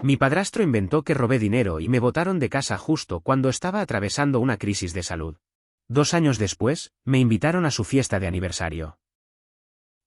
Mi padrastro inventó que robé dinero y me botaron de casa justo cuando estaba atravesando una crisis de salud. 2 años después, me invitaron a su fiesta de aniversario.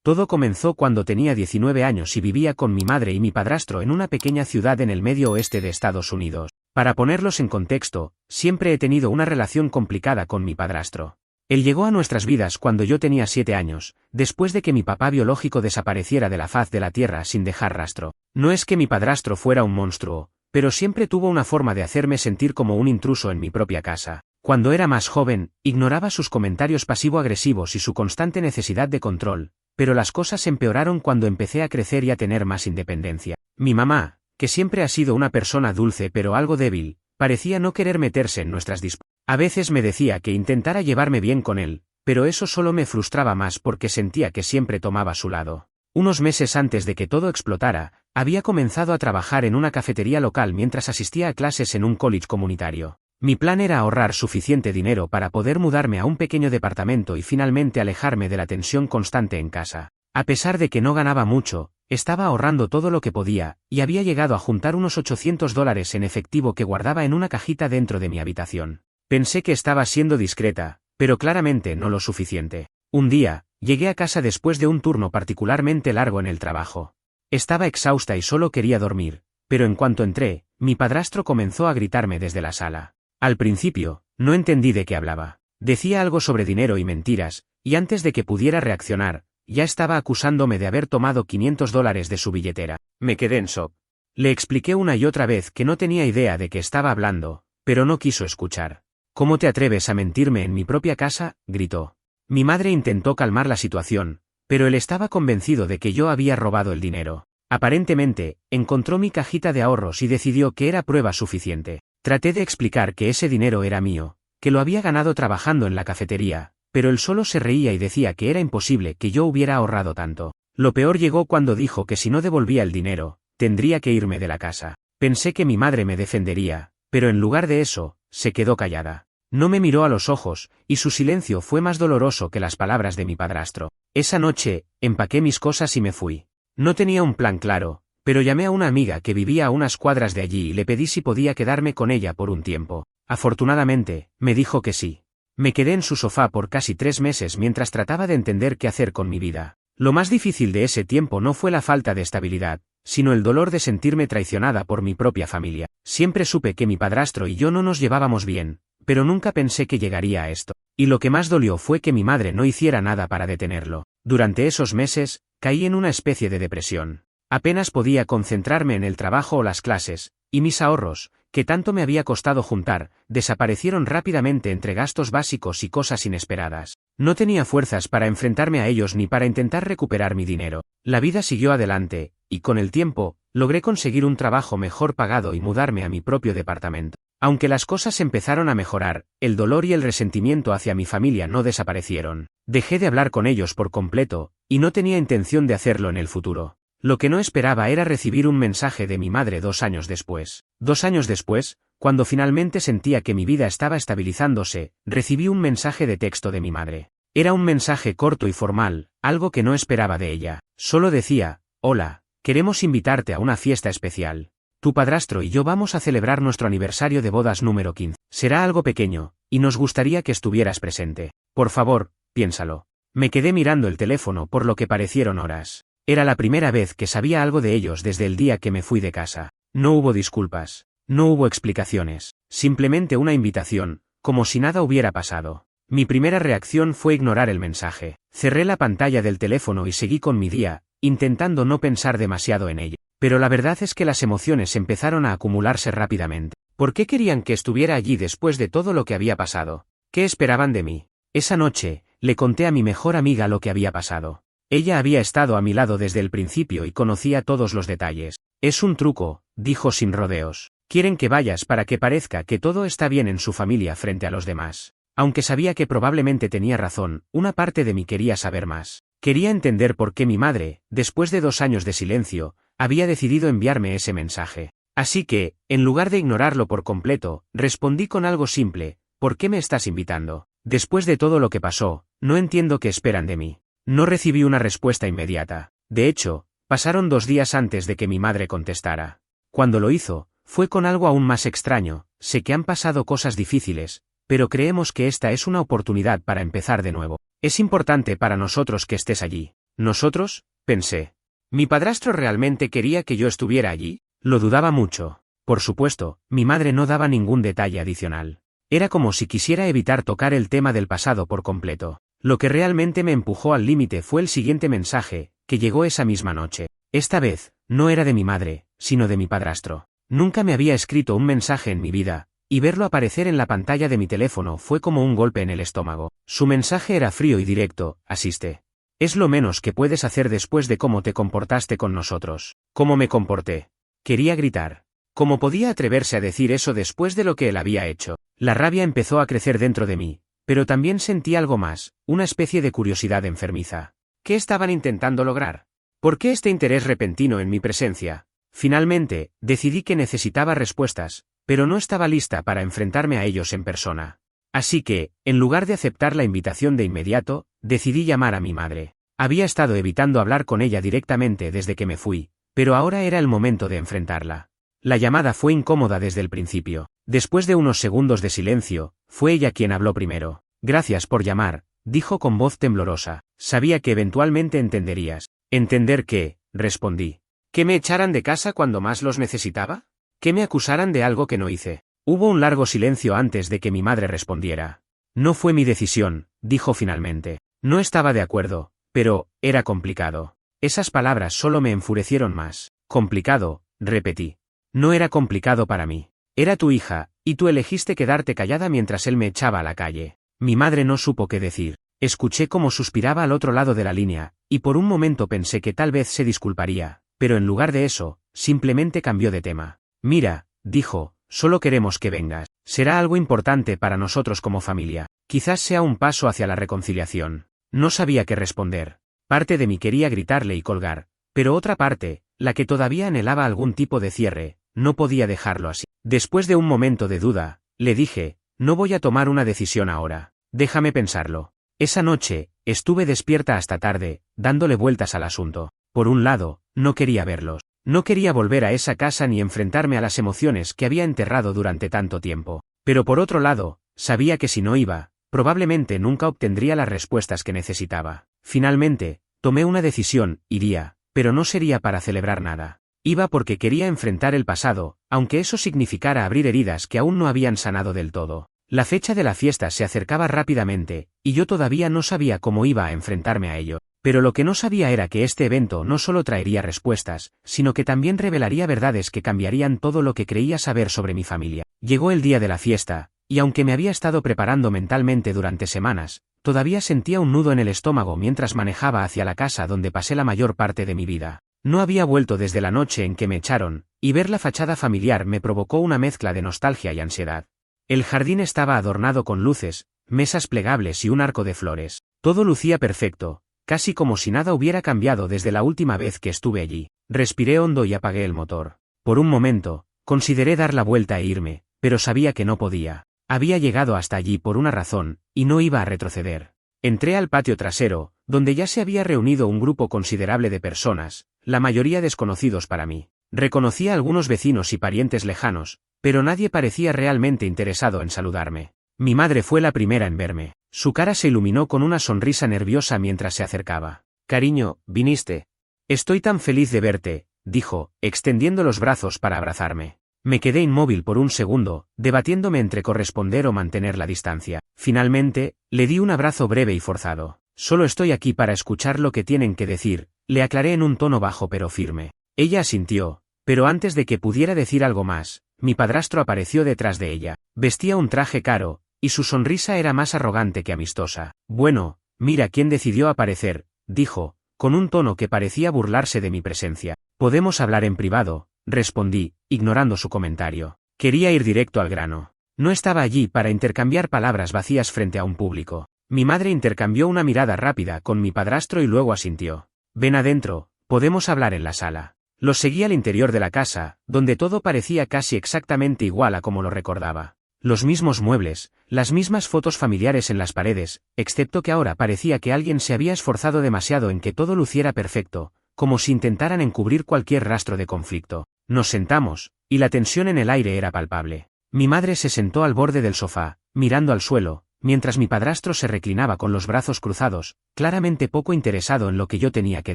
Todo comenzó cuando tenía 19 años y vivía con mi madre y mi padrastro en una pequeña ciudad en el medio oeste de Estados Unidos. Para ponerlos en contexto, siempre he tenido una relación complicada con mi padrastro. Él llegó a nuestras vidas cuando yo tenía 7 años, después de que mi papá biológico desapareciera de la faz de la tierra sin dejar rastro. No es que mi padrastro fuera un monstruo, pero siempre tuvo una forma de hacerme sentir como un intruso en mi propia casa. Cuando era más joven, ignoraba sus comentarios pasivo-agresivos y su constante necesidad de control, pero las cosas empeoraron cuando empecé a crecer y a tener más independencia. Mi mamá, que siempre ha sido una persona dulce pero algo débil, parecía no querer meterse en nuestras disputas. A veces me decía que intentara llevarme bien con él, pero eso solo me frustraba más porque sentía que siempre tomaba su lado. Unos meses antes de que todo explotara, había comenzado a trabajar en una cafetería local mientras asistía a clases en un college comunitario. Mi plan era ahorrar suficiente dinero para poder mudarme a un pequeño departamento y finalmente alejarme de la tensión constante en casa. A pesar de que no ganaba mucho, estaba ahorrando todo lo que podía, y había llegado a juntar unos $800 en efectivo que guardaba en una cajita dentro de mi habitación. Pensé que estaba siendo discreta, pero claramente no lo suficiente. Un día, llegué a casa después de un turno particularmente largo en el trabajo. Estaba exhausta y solo quería dormir, pero en cuanto entré, mi padrastro comenzó a gritarme desde la sala. Al principio, no entendí de qué hablaba. Decía algo sobre dinero y mentiras, y antes de que pudiera reaccionar, ya estaba acusándome de haber tomado $500 de su billetera. Me quedé en shock. Le expliqué una y otra vez que no tenía idea de qué estaba hablando, pero no quiso escuchar. ¿Cómo te atreves a mentirme en mi propia casa?, gritó. Mi madre intentó calmar la situación, pero él estaba convencido de que yo había robado el dinero. Aparentemente, encontró mi cajita de ahorros y decidió que era prueba suficiente. Traté de explicar que ese dinero era mío, que lo había ganado trabajando en la cafetería, pero él solo se reía y decía que era imposible que yo hubiera ahorrado tanto. Lo peor llegó cuando dijo que si no devolvía el dinero, tendría que irme de la casa. Pensé que mi madre me defendería, pero en lugar de eso, se quedó callada. No me miró a los ojos, y su silencio fue más doloroso que las palabras de mi padrastro. Esa noche, empaqué mis cosas y me fui. No tenía un plan claro, pero llamé a una amiga que vivía a unas cuadras de allí y le pedí si podía quedarme con ella por un tiempo. Afortunadamente, me dijo que sí. Me quedé en su sofá por casi 3 meses mientras trataba de entender qué hacer con mi vida. Lo más difícil de ese tiempo no fue la falta de estabilidad, sino el dolor de sentirme traicionada por mi propia familia. Siempre supe que mi padrastro y yo no nos llevábamos bien, pero nunca pensé que llegaría a esto. Y lo que más dolió fue que mi madre no hiciera nada para detenerlo. Durante esos meses, caí en una especie de depresión. Apenas podía concentrarme en el trabajo o las clases, y mis ahorros, que tanto me había costado juntar, desaparecieron rápidamente entre gastos básicos y cosas inesperadas. No tenía fuerzas para enfrentarme a ellos ni para intentar recuperar mi dinero. La vida siguió adelante, y con el tiempo, logré conseguir un trabajo mejor pagado y mudarme a mi propio departamento. Aunque las cosas empezaron a mejorar, el dolor y el resentimiento hacia mi familia no desaparecieron. Dejé de hablar con ellos por completo, y no tenía intención de hacerlo en el futuro. Lo que no esperaba era recibir un mensaje de mi madre 2 años después. 2 años después, cuando finalmente sentía que mi vida estaba estabilizándose, recibí un mensaje de texto de mi madre. Era un mensaje corto y formal, algo que no esperaba de ella. Solo decía: «Hola, queremos invitarte a una fiesta especial. Tu padrastro y yo vamos a celebrar nuestro aniversario de bodas número 15. Será algo pequeño, y nos gustaría que estuvieras presente. Por favor, piénsalo». Me quedé mirando el teléfono por lo que parecieron horas. Era la primera vez que sabía algo de ellos desde el día que me fui de casa. No hubo disculpas, no hubo explicaciones, simplemente una invitación, como si nada hubiera pasado. Mi primera reacción fue ignorar el mensaje. Cerré la pantalla del teléfono y seguí con mi día, intentando no pensar demasiado en ello. Pero la verdad es que las emociones empezaron a acumularse rápidamente. ¿Por qué querían que estuviera allí después de todo lo que había pasado? ¿Qué esperaban de mí? Esa noche, le conté a mi mejor amiga lo que había pasado. Ella había estado a mi lado desde el principio y conocía todos los detalles. «Es un truco», dijo sin rodeos. «Quieren que vayas para que parezca que todo está bien en su familia frente a los demás». Aunque sabía que probablemente tenía razón, una parte de mí quería saber más. Quería entender por qué mi madre, después de 2 años de silencio, había decidido enviarme ese mensaje. Así que, en lugar de ignorarlo por completo, respondí con algo simple: «¿Por qué me estás invitando? Después de todo lo que pasó, no entiendo qué esperan de mí». No recibí una respuesta inmediata. De hecho, pasaron 2 días antes de que mi madre contestara. Cuando lo hizo, fue con algo aún más extraño. Sé que han pasado cosas difíciles, pero creemos que esta es una oportunidad para empezar de nuevo. Es importante para nosotros que estés allí. ¿Nosotros? Pensé. ¿Mi padrastro realmente quería que yo estuviera allí? Lo dudaba mucho. Por supuesto, mi madre no daba ningún detalle adicional. Era como si quisiera evitar tocar el tema del pasado por completo. Lo que realmente me empujó al límite fue el siguiente mensaje, que llegó esa misma noche. Esta vez, no era de mi madre, sino de mi padrastro. Nunca me había escrito un mensaje en mi vida, y verlo aparecer en la pantalla de mi teléfono fue como un golpe en el estómago. Su mensaje era frío y directo: asiste. Es lo menos que puedes hacer después de cómo te comportaste con nosotros. ¿Cómo me comporté? Quería gritar. ¿Cómo podía atreverse a decir eso después de lo que él había hecho? La rabia empezó a crecer dentro de mí, pero también sentí algo más, una especie de curiosidad enfermiza. ¿Qué estaban intentando lograr? ¿Por qué este interés repentino en mi presencia? Finalmente, decidí que necesitaba respuestas, pero no estaba lista para enfrentarme a ellos en persona. Así que, en lugar de aceptar la invitación de inmediato, decidí llamar a mi madre. Había estado evitando hablar con ella directamente desde que me fui, pero ahora era el momento de enfrentarla. La llamada fue incómoda desde el principio. Después de unos segundos de silencio, fue ella quien habló primero. Gracias por llamar, dijo con voz temblorosa. Sabía que eventualmente entenderías. ¿Entender qué? Respondí. ¿Que me echaran de casa cuando más los necesitaba? ¿Que me acusaran de algo que no hice? Hubo un largo silencio antes de que mi madre respondiera. No fue mi decisión, dijo finalmente. No estaba de acuerdo, pero, era complicado. Esas palabras solo me enfurecieron más. Complicado, repetí. No era complicado para mí. Era tu hija, y tú elegiste quedarte callada mientras él me echaba a la calle. Mi madre no supo qué decir. Escuché cómo suspiraba al otro lado de la línea, y por un momento pensé que tal vez se disculparía, pero en lugar de eso, simplemente cambió de tema. Mira, dijo, solo queremos que vengas. Será algo importante para nosotros como familia. Quizás sea un paso hacia la reconciliación. No sabía qué responder. Parte de mí quería gritarle y colgar, pero otra parte, la que todavía anhelaba algún tipo de cierre, no podía dejarlo así. Después de un momento de duda, le dije, no voy a tomar una decisión ahora. Déjame pensarlo. Esa noche, estuve despierta hasta tarde, dándole vueltas al asunto. Por un lado, no quería verlos. No quería volver a esa casa ni enfrentarme a las emociones que había enterrado durante tanto tiempo. Pero por otro lado, sabía que si no iba, probablemente nunca obtendría las respuestas que necesitaba. Finalmente, tomé una decisión: iría, pero no sería para celebrar nada. Iba porque quería enfrentar el pasado, aunque eso significara abrir heridas que aún no habían sanado del todo. La fecha de la fiesta se acercaba rápidamente, y yo todavía no sabía cómo iba a enfrentarme a ello. Pero lo que no sabía era que este evento no solo traería respuestas, sino que también revelaría verdades que cambiarían todo lo que creía saber sobre mi familia. Llegó el día de la fiesta, y aunque me había estado preparando mentalmente durante semanas, todavía sentía un nudo en el estómago mientras manejaba hacia la casa donde pasé la mayor parte de mi vida. No había vuelto desde la noche en que me echaron, y ver la fachada familiar me provocó una mezcla de nostalgia y ansiedad. El jardín estaba adornado con luces, mesas plegables y un arco de flores. Todo lucía perfecto, casi como si nada hubiera cambiado desde la última vez que estuve allí. Respiré hondo y apagué el motor. Por un momento, consideré dar la vuelta e irme, pero sabía que no podía. Había llegado hasta allí por una razón, y no iba a retroceder. Entré al patio trasero, donde ya se había reunido un grupo considerable de personas, la mayoría desconocidos para mí. Reconocí a algunos vecinos y parientes lejanos, pero nadie parecía realmente interesado en saludarme. Mi madre fue la primera en verme. Su cara se iluminó con una sonrisa nerviosa mientras se acercaba. «Cariño, viniste. Estoy tan feliz de verte», dijo, extendiendo los brazos para abrazarme. Me quedé inmóvil por un segundo, debatiéndome entre corresponder o mantener la distancia. Finalmente, le di un abrazo breve y forzado. «Solo estoy aquí para escuchar lo que tienen que decir», le aclaré en un tono bajo pero firme. Ella asintió, pero antes de que pudiera decir algo más, mi padrastro apareció detrás de ella. Vestía un traje caro, y su sonrisa era más arrogante que amistosa. «Bueno, mira quién decidió aparecer», dijo, con un tono que parecía burlarse de mi presencia. «Podemos hablar en privado», respondí, ignorando su comentario. Quería ir directo al grano. No estaba allí para intercambiar palabras vacías frente a un público. Mi madre intercambió una mirada rápida con mi padrastro y luego asintió. «Ven adentro, podemos hablar en la sala». Los seguí al interior de la casa, donde todo parecía casi exactamente igual a como lo recordaba. Los mismos muebles, las mismas fotos familiares en las paredes, excepto que ahora parecía que alguien se había esforzado demasiado en que todo luciera perfecto, como si intentaran encubrir cualquier rastro de conflicto. Nos sentamos, y la tensión en el aire era palpable. Mi madre se sentó al borde del sofá, mirando al suelo, mientras mi padrastro se reclinaba con los brazos cruzados, claramente poco interesado en lo que yo tenía que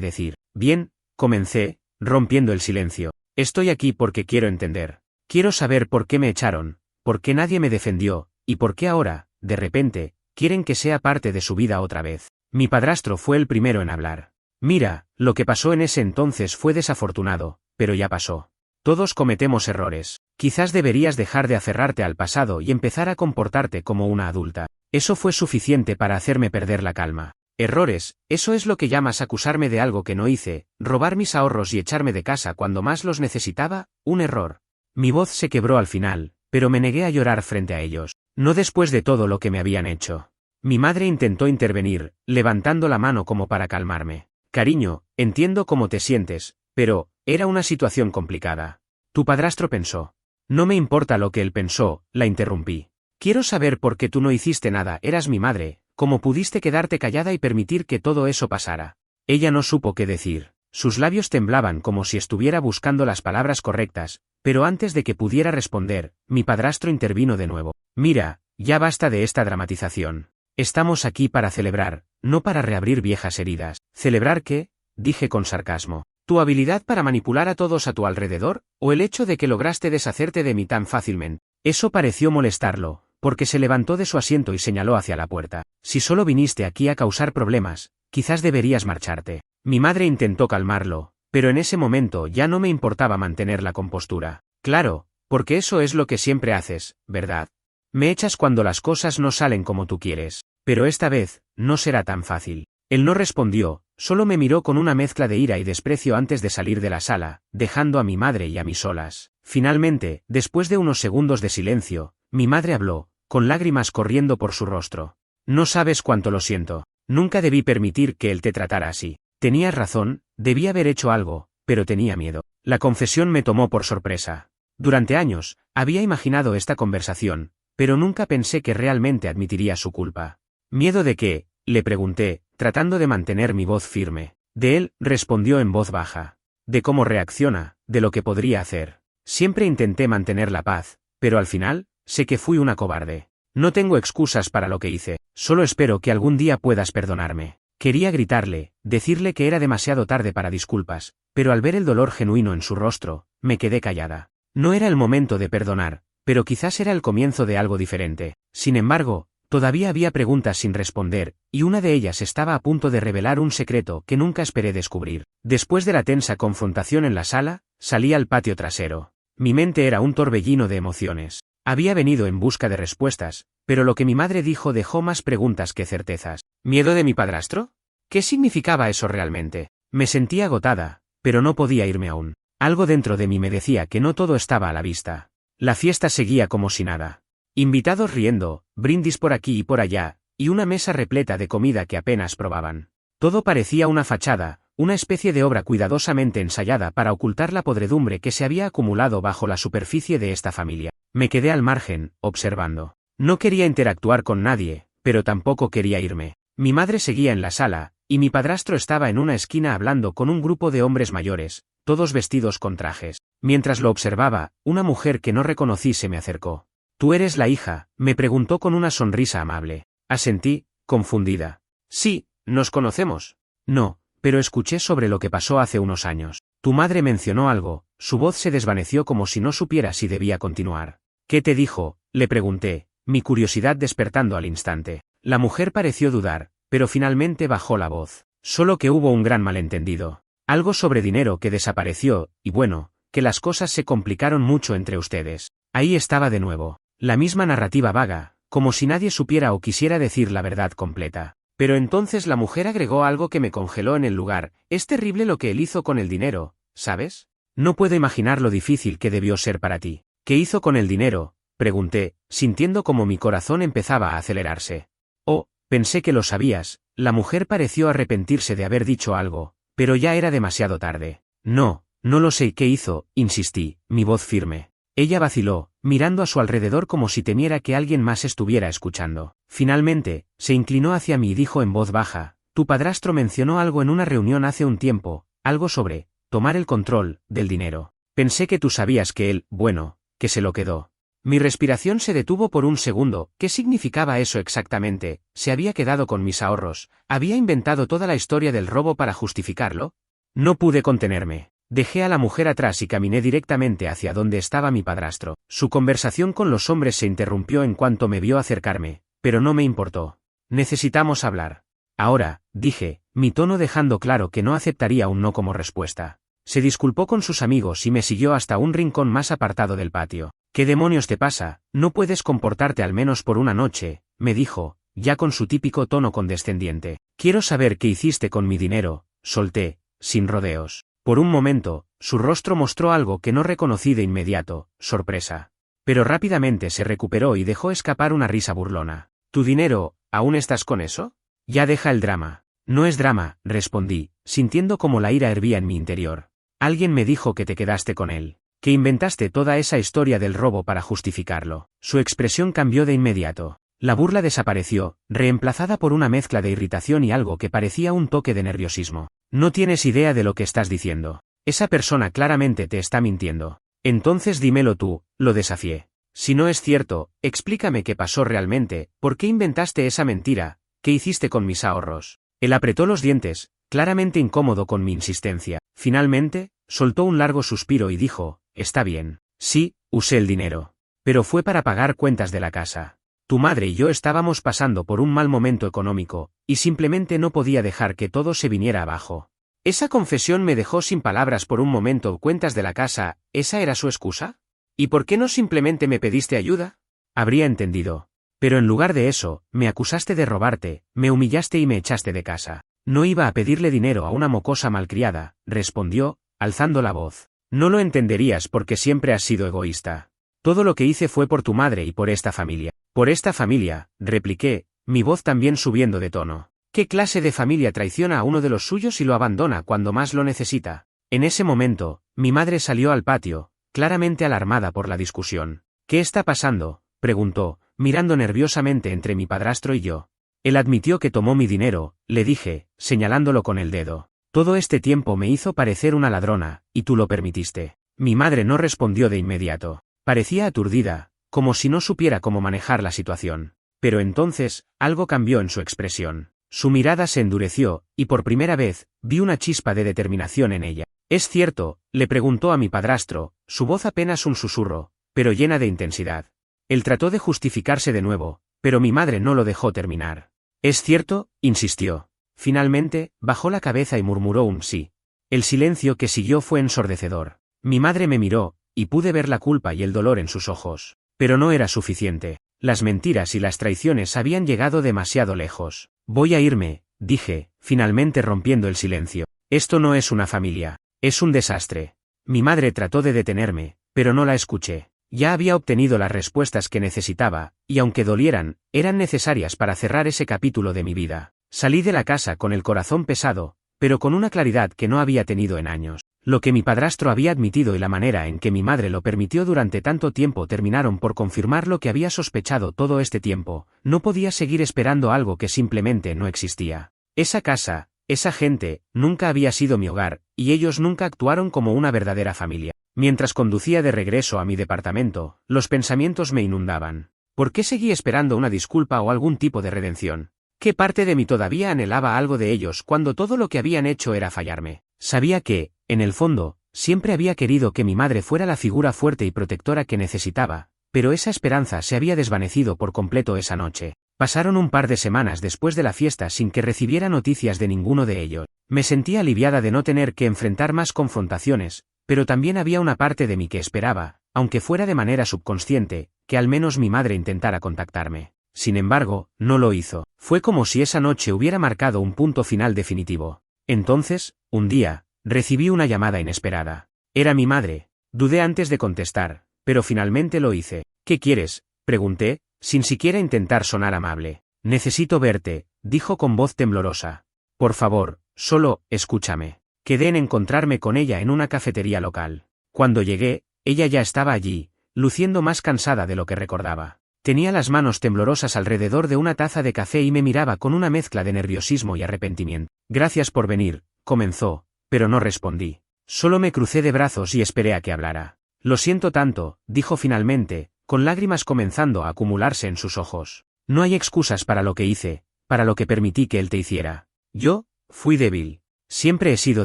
decir. Bien, comencé, rompiendo el silencio. Estoy aquí porque quiero entender. Quiero saber por qué me echaron, por qué nadie me defendió, y por qué ahora, de repente, quieren que sea parte de su vida otra vez. Mi padrastro fue el primero en hablar. Mira, lo que pasó en ese entonces fue desafortunado, pero ya pasó. Todos cometemos errores. Quizás deberías dejar de aferrarte al pasado y empezar a comportarte como una adulta. Eso fue suficiente para hacerme perder la calma. Errores, eso es lo que llamas acusarme de algo que no hice, robar mis ahorros y echarme de casa cuando más los necesitaba, un error. Mi voz se quebró al final, pero me negué a llorar frente a ellos. No después de todo lo que me habían hecho. Mi madre intentó intervenir, levantando la mano como para calmarme. Cariño, entiendo cómo te sientes, pero, era una situación complicada. Tu padrastro pensó. No me importa lo que él pensó, la interrumpí. Quiero saber por qué tú no hiciste nada, eras mi madre, cómo pudiste quedarte callada y permitir que todo eso pasara. Ella no supo qué decir. Sus labios temblaban como si estuviera buscando las palabras correctas, pero antes de que pudiera responder, mi padrastro intervino de nuevo. Mira, ya basta de esta dramatización. Estamos aquí para celebrar, no para reabrir viejas heridas. ¿Celebrar qué? Dije con sarcasmo. ¿Tu habilidad para manipular a todos a tu alrededor, o el hecho de que lograste deshacerte de mí tan fácilmente? Eso pareció molestarlo, porque se levantó de su asiento y señaló hacia la puerta. Si solo viniste aquí a causar problemas, quizás deberías marcharte. Mi madre intentó calmarlo, pero en ese momento ya no me importaba mantener la compostura. Claro, porque eso es lo que siempre haces, ¿verdad? Me echas cuando las cosas no salen como tú quieres. Pero esta vez, no será tan fácil. Él no respondió, solo me miró con una mezcla de ira y desprecio antes de salir de la sala, dejando a mi madre y a mí solas. Finalmente, después de unos segundos de silencio, mi madre habló, con lágrimas corriendo por su rostro. No sabes cuánto lo siento. Nunca debí permitir que él te tratara así. Tenías razón, debí haber hecho algo, pero tenía miedo. La confesión me tomó por sorpresa. Durante años, había imaginado esta conversación, pero nunca pensé que realmente admitiría su culpa. ¿Miedo de qué?, le pregunté, tratando de mantener mi voz firme. De él, respondió en voz baja. De cómo reacciona, de lo que podría hacer. Siempre intenté mantener la paz, pero al final, sé que fui una cobarde. No tengo excusas para lo que hice, solo espero que algún día puedas perdonarme. Quería gritarle, decirle que era demasiado tarde para disculpas, pero al ver el dolor genuino en su rostro, me quedé callada. No era el momento de perdonar, pero quizás era el comienzo de algo diferente. Sin embargo, todavía había preguntas sin responder, y una de ellas estaba a punto de revelar un secreto que nunca esperé descubrir. Después de la tensa confrontación en la sala, salí al patio trasero. Mi mente era un torbellino de emociones. Había venido en busca de respuestas, pero lo que mi madre dijo dejó más preguntas que certezas. ¿Miedo de mi padrastro? ¿Qué significaba eso realmente? Me sentía agotada, pero no podía irme aún. Algo dentro de mí me decía que no todo estaba a la vista. La fiesta seguía como si nada. Invitados riendo, brindis por aquí y por allá, y una mesa repleta de comida que apenas probaban. Todo parecía una fachada, una especie de obra cuidadosamente ensayada para ocultar la podredumbre que se había acumulado bajo la superficie de esta familia. Me quedé al margen, observando. No quería interactuar con nadie, pero tampoco quería irme. Mi madre seguía en la sala, y mi padrastro estaba en una esquina hablando con un grupo de hombres mayores, todos vestidos con trajes. Mientras lo observaba, una mujer que no reconocí se me acercó. ¿Tú eres la hija?, me preguntó con una sonrisa amable. Asentí, confundida. Sí, nos conocemos. No, pero escuché sobre lo que pasó hace unos años. Tu madre mencionó algo, su voz se desvaneció como si no supiera si debía continuar. ¿Qué te dijo?, le pregunté, mi curiosidad despertando al instante. La mujer pareció dudar, pero finalmente bajó la voz. Solo que hubo un gran malentendido. Algo sobre dinero que desapareció, y bueno, que las cosas se complicaron mucho entre ustedes. Ahí estaba de nuevo. La misma narrativa vaga, como si nadie supiera o quisiera decir la verdad completa. Pero entonces la mujer agregó algo que me congeló en el lugar. Es terrible lo que él hizo con el dinero, ¿sabes? No puedo imaginar lo difícil que debió ser para ti. ¿Qué hizo con el dinero?, pregunté, sintiendo como mi corazón empezaba a acelerarse. Oh, pensé que lo sabías. La mujer pareció arrepentirse de haber dicho algo, pero ya era demasiado tarde. No, no lo sé qué hizo, insistí, mi voz firme. Ella vaciló, mirando a su alrededor como si temiera que alguien más estuviera escuchando. Finalmente, se inclinó hacia mí y dijo en voz baja, tu padrastro mencionó algo en una reunión hace un tiempo, algo sobre tomar el control del dinero. Pensé que tú sabías que él, bueno, que se lo quedó. Mi respiración se detuvo por un segundo. ¿Qué significaba eso exactamente? ¿Se había quedado con mis ahorros? ¿Había inventado toda la historia del robo para justificarlo? No pude contenerme. Dejé a la mujer atrás y caminé directamente hacia donde estaba mi padrastro. Su conversación con los hombres se interrumpió en cuanto me vio acercarme, pero no me importó. Necesitamos hablar. Ahora, dije, mi tono dejando claro que no aceptaría un no como respuesta. Se disculpó con sus amigos y me siguió hasta un rincón más apartado del patio. ¿Qué demonios te pasa? ¿No puedes comportarte al menos por una noche?, me dijo, ya con su típico tono condescendiente. Quiero saber qué hiciste con mi dinero, solté, sin rodeos. Por un momento, su rostro mostró algo que no reconocí de inmediato, sorpresa. Pero rápidamente se recuperó y dejó escapar una risa burlona. ¿Tu dinero, aún estás con eso? Ya deja el drama. No es drama, respondí, sintiendo como la ira hervía en mi interior. Alguien me dijo que te quedaste con él, que inventaste toda esa historia del robo para justificarlo. Su expresión cambió de inmediato. La burla desapareció, reemplazada por una mezcla de irritación y algo que parecía un toque de nerviosismo. No tienes idea de lo que estás diciendo. Esa persona claramente te está mintiendo. Entonces dímelo tú, lo desafié. Si no es cierto, explícame qué pasó realmente, por qué inventaste esa mentira, qué hiciste con mis ahorros. Él apretó los dientes, claramente incómodo con mi insistencia. Finalmente, soltó un largo suspiro y dijo, está bien. Sí, usé el dinero. Pero fue para pagar cuentas de la casa. Tu madre y yo estábamos pasando por un mal momento económico, y simplemente no podía dejar que todo se viniera abajo. Esa confesión me dejó sin palabras por un momento. Cuentas de la casa, ¿esa era su excusa? ¿Y por qué no simplemente me pediste ayuda? Habría entendido. Pero en lugar de eso, me acusaste de robarte, me humillaste y me echaste de casa. No iba a pedirle dinero a una mocosa malcriada, respondió, alzando la voz. No lo entenderías porque siempre has sido egoísta. Todo lo que hice fue por tu madre y por esta familia. Por esta familia, repliqué, mi voz también subiendo de tono. ¿Qué clase de familia traiciona a uno de los suyos y lo abandona cuando más lo necesita? En ese momento, mi madre salió al patio, claramente alarmada por la discusión. ¿Qué está pasando?, preguntó, mirando nerviosamente entre mi padrastro y yo. Él admitió que tomó mi dinero, le dije, señalándolo con el dedo. Todo este tiempo me hizo parecer una ladrona, y tú lo permitiste. Mi madre no respondió de inmediato. Parecía aturdida, como si no supiera cómo manejar la situación. Pero entonces, algo cambió en su expresión. Su mirada se endureció, y por primera vez, vi una chispa de determinación en ella. ¿Es cierto?, le preguntó a mi padrastro, su voz apenas un susurro, pero llena de intensidad. Él trató de justificarse de nuevo, pero mi madre no lo dejó terminar. ¿Es cierto?, insistió. Finalmente, bajó la cabeza y murmuró un sí. El silencio que siguió fue ensordecedor. Mi madre me miró, y pude ver la culpa y el dolor en sus ojos. Pero no era suficiente. Las mentiras y las traiciones habían llegado demasiado lejos. Voy a irme, dije, finalmente rompiendo el silencio. Esto no es una familia. Es un desastre. Mi madre trató de detenerme, pero no la escuché. Ya había obtenido las respuestas que necesitaba, y aunque dolieran, eran necesarias para cerrar ese capítulo de mi vida. Salí de la casa con el corazón pesado, pero con una claridad que no había tenido en años. Lo que mi padrastro había admitido y la manera en que mi madre lo permitió durante tanto tiempo terminaron por confirmar lo que había sospechado todo este tiempo. No podía seguir esperando algo que simplemente no existía. Esa casa, esa gente, nunca había sido mi hogar, y ellos nunca actuaron como una verdadera familia. Mientras conducía de regreso a mi departamento, los pensamientos me inundaban. ¿Por qué seguí esperando una disculpa o algún tipo de redención? ¿Qué parte de mí todavía anhelaba algo de ellos cuando todo lo que habían hecho era fallarme? Sabía que, en el fondo, siempre había querido que mi madre fuera la figura fuerte y protectora que necesitaba, pero esa esperanza se había desvanecido por completo esa noche. Pasaron un par de semanas después de la fiesta sin que recibiera noticias de ninguno de ellos. Me sentía aliviada de no tener que enfrentar más confrontaciones, pero también había una parte de mí que esperaba, aunque fuera de manera subconsciente, que al menos mi madre intentara contactarme. Sin embargo, no lo hizo. Fue como si esa noche hubiera marcado un punto final definitivo. Entonces, un día, recibí una llamada inesperada. Era mi madre. Dudé antes de contestar, pero finalmente lo hice. ¿Qué quieres?, pregunté, sin siquiera intentar sonar amable. Necesito verte, dijo con voz temblorosa. Por favor, solo, escúchame. Quedé en encontrarme con ella en una cafetería local. Cuando llegué, ella ya estaba allí, luciendo más cansada de lo que recordaba. Tenía las manos temblorosas alrededor de una taza de café y me miraba con una mezcla de nerviosismo y arrepentimiento. Gracias por venir, comenzó, pero no respondí. Solo me crucé de brazos y esperé a que hablara. Lo siento tanto, dijo finalmente, con lágrimas comenzando a acumularse en sus ojos. No hay excusas para lo que hice, para lo que permití que él te hiciera. Yo, fui débil. Siempre he sido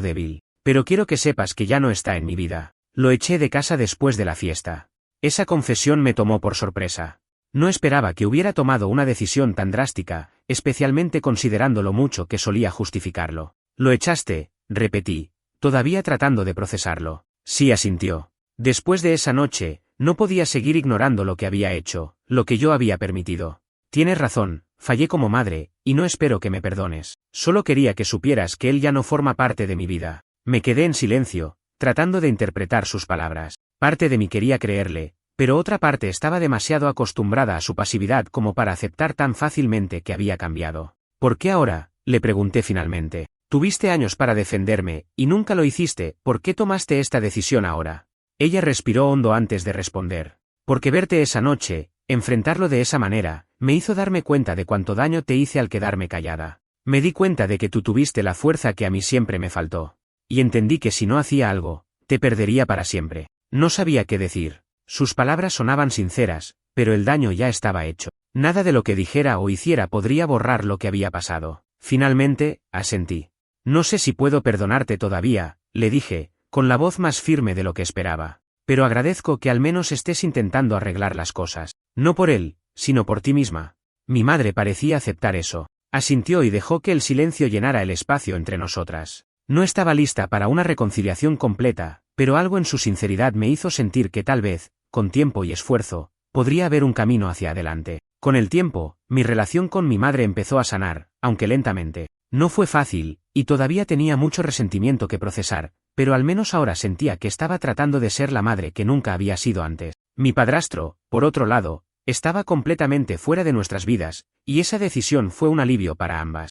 débil. Pero quiero que sepas que ya no está en mi vida. Lo eché de casa después de la fiesta. Esa confesión me tomó por sorpresa. No esperaba que hubiera tomado una decisión tan drástica, especialmente considerando lo mucho que solía justificarlo. Lo echaste, repetí, todavía tratando de procesarlo. Sí, asintió. Después de esa noche, no podía seguir ignorando lo que había hecho, lo que yo había permitido. Tienes razón, fallé como madre, y no espero que me perdones. Solo quería que supieras que él ya no forma parte de mi vida. Me quedé en silencio, tratando de interpretar sus palabras. Parte de mí quería creerle, pero otra parte estaba demasiado acostumbrada a su pasividad como para aceptar tan fácilmente que había cambiado. ¿Por qué ahora?, le pregunté finalmente. Tuviste años para defenderme, y nunca lo hiciste, ¿por qué tomaste esta decisión ahora? Ella respiró hondo antes de responder. Porque verte esa noche, enfrentarlo de esa manera, me hizo darme cuenta de cuánto daño te hice al quedarme callada. Me di cuenta de que tú tuviste la fuerza que a mí siempre me faltó. Y entendí que si no hacía algo, te perdería para siempre. No sabía qué decir. Sus palabras sonaban sinceras, pero el daño ya estaba hecho. Nada de lo que dijera o hiciera podría borrar lo que había pasado. Finalmente, asentí. No sé si puedo perdonarte todavía, le dije, con la voz más firme de lo que esperaba. Pero agradezco que al menos estés intentando arreglar las cosas. No por él, sino por ti misma. Mi madre parecía aceptar eso. Asintió y dejó que el silencio llenara el espacio entre nosotras. No estaba lista para una reconciliación completa, pero algo en su sinceridad me hizo sentir que tal vez, con tiempo y esfuerzo, podría haber un camino hacia adelante. Con el tiempo, mi relación con mi madre empezó a sanar, aunque lentamente. No fue fácil, y todavía tenía mucho resentimiento que procesar, pero al menos ahora sentía que estaba tratando de ser la madre que nunca había sido antes. Mi padrastro, por otro lado, estaba completamente fuera de nuestras vidas, y esa decisión fue un alivio para ambas.